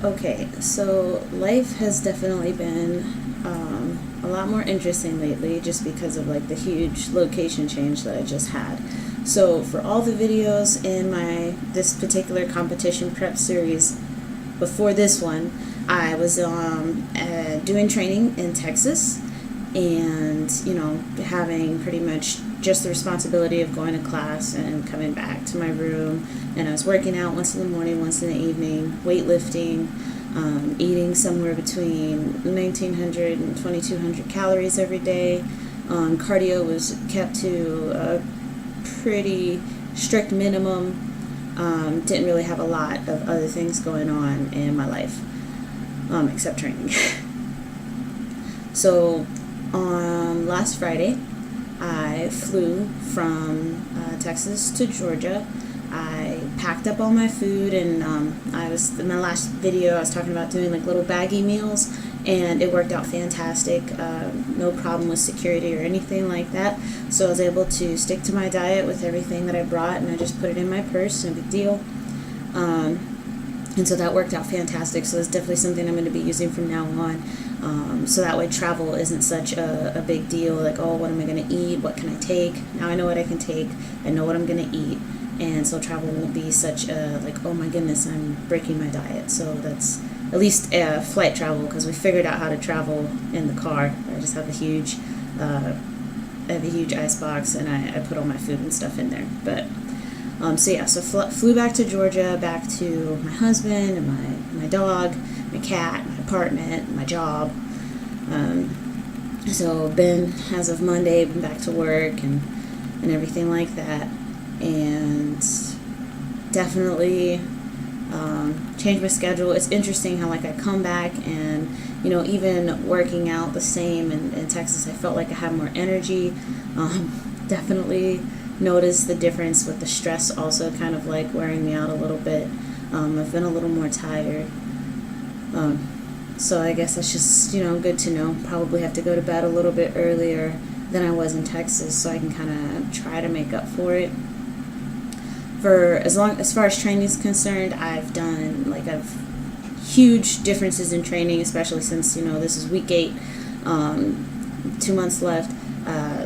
Okay, so life has definitely been a lot more interesting lately just because of like the huge location change that I just had. So for all the videos in this particular competition prep series before this one, I was doing training in Texas and, having pretty much just the responsibility of going to class and coming back to my room. And I was working out once in the morning, once in the evening, weightlifting, eating somewhere between 1,900 and 2,200 calories every day. Cardio was kept to a pretty strict minimum. Didn't really have a lot of other things going on in my life, except training. So on last Friday, I flew from Texas to Georgia. I packed up all my food, and in my last video I was talking about doing like little baggy meals, and it worked out fantastic. No problem with security or anything like that. So I was able to stick to my diet with everything that I brought, and I just put it in my purse, no big deal. And so that worked out fantastic. So that's definitely something I'm going to be using from now on. So that way travel isn't such a big deal. Like, oh, what am I going to eat? What can I take? Now I know what I can take. I know what I'm going to eat. And so travel won't be such a, like, oh my goodness, I'm breaking my diet. So that's at least flight travel, because we figured out how to travel in the car. I just have a huge ice box, and I put all my food and stuff in there. But so flew back to Georgia, back to my husband and my dog, my cat, my apartment, my job. So been, as of Monday, been back to work and everything like that. And definitely changed my schedule. It's interesting how, like, I come back and, even working out the same in Texas, I felt like I had more energy. Definitely noticed the difference with the stress also kind of like wearing me out a little bit. I've been a little more tired. So I guess that's just, good to know. Probably have to go to bed a little bit earlier than I was in Texas, so I can kind of try to make up for it. For as far as training is concerned, I've huge differences in training, especially since, this is week 8, 2 months left.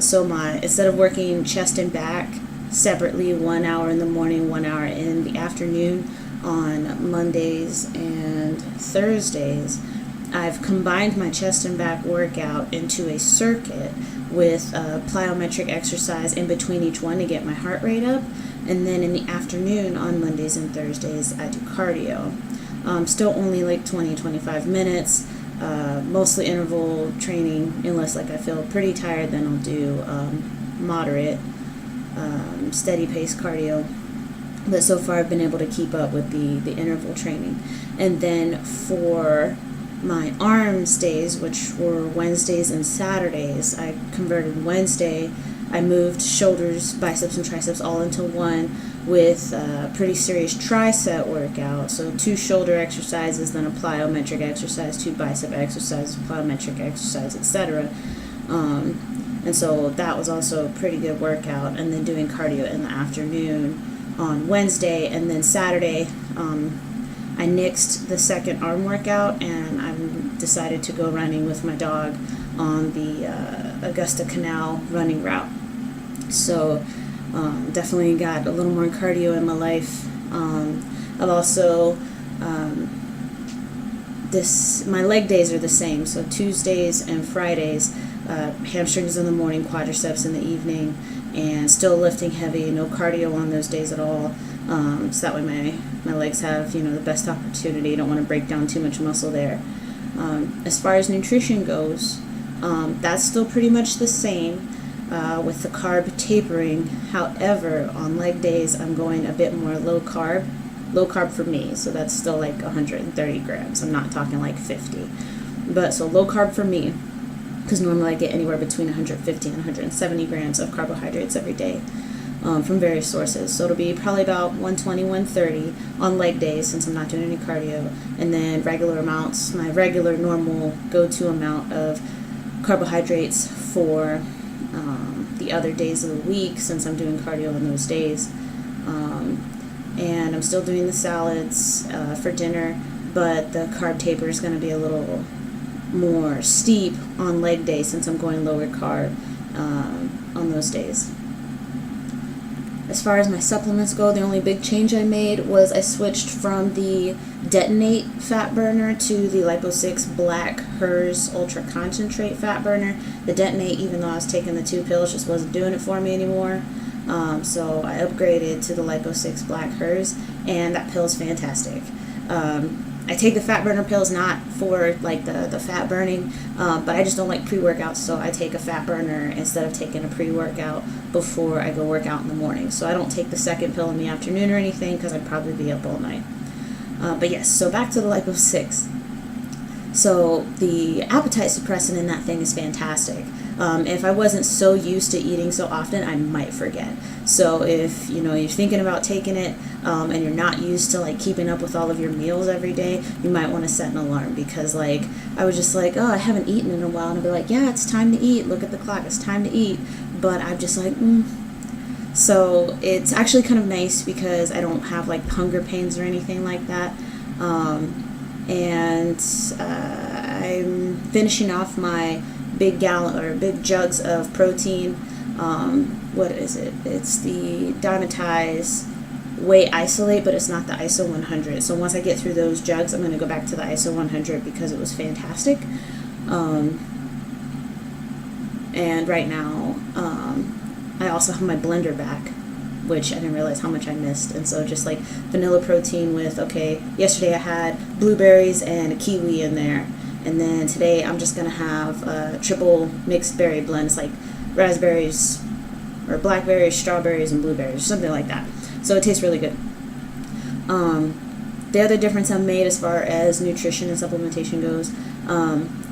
So instead of working chest and back separately, 1 hour in the morning, 1 hour in the afternoon on Mondays and Thursdays, I've combined my chest and back workout into a circuit with a plyometric exercise in between each one to get my heart rate up. And then in the afternoon on Mondays and Thursdays, I do cardio. Still only like 20-25 minutes. Mostly interval training, unless like I feel pretty tired, then I'll do moderate, steady pace cardio. But so far I've been able to keep up with the interval training. And then for my arms days, which were Wednesdays and Saturdays, I converted Wednesday. I moved shoulders, biceps, and triceps all into one with a pretty serious tricep workout. So 2 shoulder exercises, then a plyometric exercise, 2 bicep exercises, plyometric exercise, etc. And so that was also a pretty good workout. And then doing cardio in the afternoon on Wednesday. And then Saturday, I nixed the second arm workout, and I decided to go running with my dog on the Augusta Canal running route. So definitely got a little more cardio in my life. I've also my leg days are the same. So Tuesdays and Fridays, hamstrings in the morning, quadriceps in the evening, and still lifting heavy. No cardio on those days at all. So that way my legs have the best opportunity. Don't want to break down too much muscle there. As far as nutrition goes, that's still pretty much the same. With the carb tapering. However, on leg days, I'm going a bit more low carb for me, so that's still like 130 grams. I'm not talking like 50, but so low carb for me, because normally I get anywhere between 150 and 170 grams of carbohydrates every day from various sources. So it'll be probably about 120, 130 on leg days, since I'm not doing any cardio, and then regular amounts, my regular normal go-to amount of carbohydrates for the other days of the week, since I'm doing cardio on those days. And I'm still doing the salads for dinner. but the carb taper is going to be a little more steep on leg day since I'm going lower carb on those days. As far as my supplements go, the only big change I made was I switched from the Detonate fat burner to the Lipo6 Black Hers Ultra Concentrate fat burner. The Detonate, even though I was taking the 2 pills, just wasn't doing it for me anymore. So I upgraded to the Lipo6 Black Hers, and that pill is fantastic. I take the fat burner pills not for like the fat burning, but I just don't like pre-workouts, so I take a fat burner instead of taking a pre-workout before I go work out in the morning. So I don't take the second pill in the afternoon or anything because I'd probably be up all night. But yes, so back to the Lipo6. So the appetite suppressant in that thing is fantastic. If I wasn't so used to eating so often, I might forget. So if you're thinking about taking it and you're not used to like keeping up with all of your meals every day, you might want to set an alarm, because like I was just like, oh, I haven't eaten in a while, and I'll be like, yeah, it's time to eat. Look at the clock, it's time to eat. But I'm just like, So it's actually kind of nice because I don't have like hunger pains or anything like that. And I'm finishing off my big jugs of protein. What is it? It's the Dymatize Whey Isolate, but it's not the ISO 100. So once I get through those jugs, I'm going to go back to the ISO 100 because it was fantastic. And right now, I also have my blender back, which I didn't realize how much I missed. And so just like vanilla protein with, yesterday I had blueberries and a kiwi in there. And then today I'm just going to have a triple mixed berry blend. It's like raspberries or blackberries, strawberries, and blueberries, something like that. So it tastes really good. The other difference I've made as far as nutrition and supplementation goes,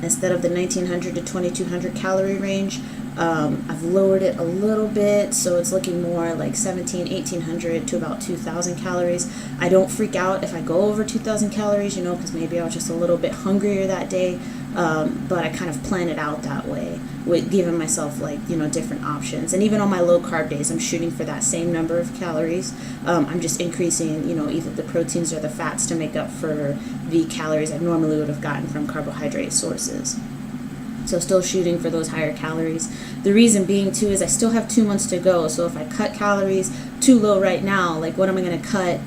instead of the 1900 to 2200 calorie range, I've lowered it a little bit, so it's looking more like 1800 to about 2000 calories. I don't freak out if I go over 2000 calories, because maybe I was just a little bit hungrier that day, but I kind of plan it out that way, with giving myself like, different options. And even on my low carb days, I'm shooting for that same number of calories. I'm just increasing, either the proteins or the fats to make up for the calories I normally would have gotten from carbohydrate sources. So still shooting for those higher calories. The reason being too is I still have 2 months to go. So if I cut calories too low right now, like what am I going to cut,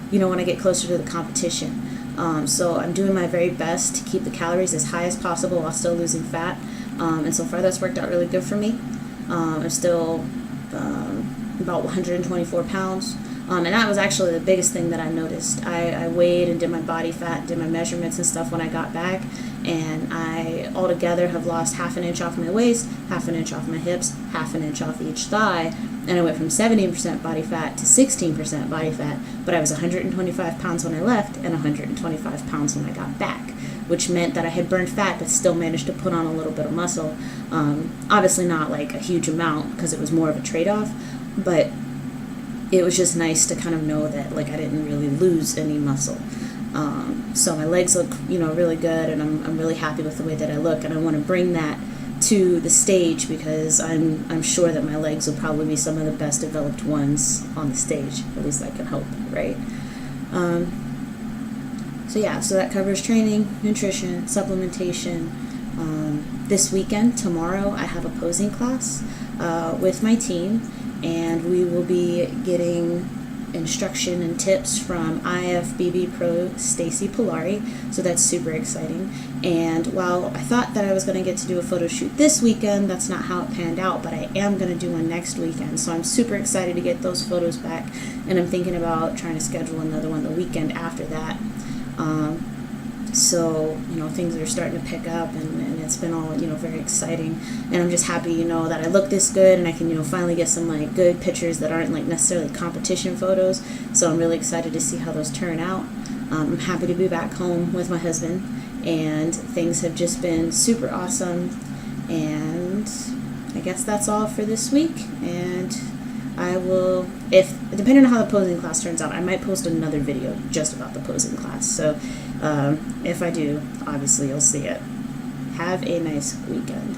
when I get closer to the competition? So I'm doing my very best to keep the calories as high as possible while still losing fat. And so far that's worked out really good for me. I'm still about 124 pounds. And that was actually the biggest thing that I noticed. I weighed and did my body fat, did my measurements and stuff when I got back, and I altogether have lost half an inch off my waist, half an inch off my hips, half an inch off each thigh, and I went from 17% body fat to 16% body fat, but I was 125 pounds when I left and 125 pounds when I got back, which meant that I had burned fat but still managed to put on a little bit of muscle. Obviously not like a huge amount because it was more of a trade-off, but it was just nice to kind of know that like I didn't really lose any muscle. So my legs look, really good, and I'm really happy with the way that I look, and I want to bring that to the stage because I'm sure that my legs will probably be some of the best developed ones on the stage. At least I can hope, right? So that covers training, nutrition, supplementation. This weekend, tomorrow, I have a posing class with my team, and we will be getting instruction and tips from IFBB Pro Stacy Polari, so that's super exciting. And while I thought that I was going to get to do a photo shoot this weekend, that's not how it panned out, but I am going to do one next weekend, so I'm super excited to get those photos back, and I'm thinking about trying to schedule another one the weekend after that. So things are starting to pick up, and it's been all very exciting, and I'm just happy that I look this good, and I can finally get some like good pictures that aren't like necessarily competition photos. So I'm really excited to see how those turn out. I'm happy to be back home with my husband, and things have just been super awesome. And I guess that's all for this week, and I will, depending on how the posing class turns out, I might post another video just about the posing class. So if I do, obviously you'll see it. Have a nice weekend.